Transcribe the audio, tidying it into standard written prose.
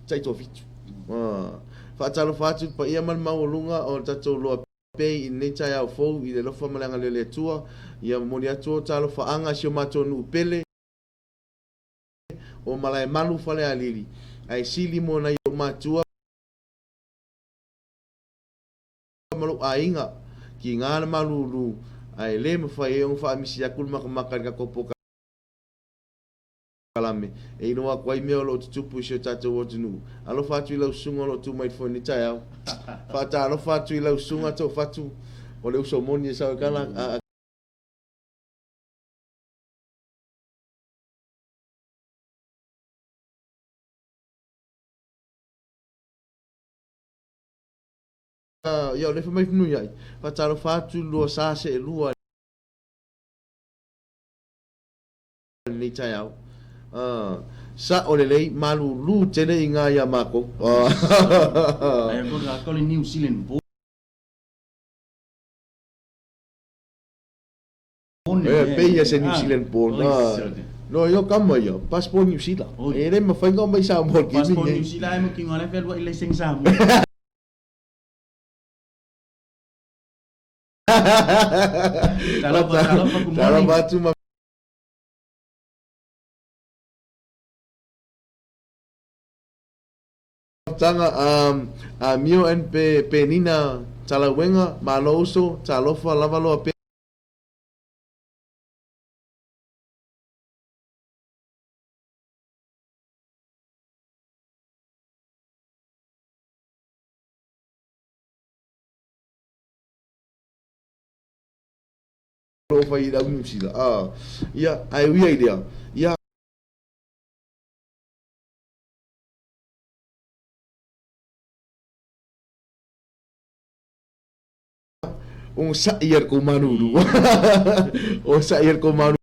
Chai to fitu. Fa talo fatu pa ia man maulunga o tatou loa pei in nei chai au fou i le lofa malanga le tua ia moni atu talo fa anga si o matou nu pele o malai malu fale alili ai sili mo na o matua malu ainga ki ngana malu lu ai le me fa e on fa misi akul makamaka ka kopo kalame e no wa kwai me lo tupu sho tatou o tunu alo fatu ila usunga lo tu mai fo ni tai au fa ta alo fatu ila usunga to fatu o le uso moni sa kana ia le fa mai funu ia fa ta alo fatu lo sa se lua ni tai au sa o le lei malu lu tele inga ia mako ai ko ga ko le New Zealand bo pe ia se New Zealand bo no yo kama yo passport New Zealand e le ma fai mai sa mo ki passport New Zealand mo ki ngale fe lo ile sing sa mo Kalau batu tanga mio en pe nina talawenga maloso talofa lavalo pe lo fai da unisila ya ai wi idea ya un sa ier ko manuru o sa ier ko manu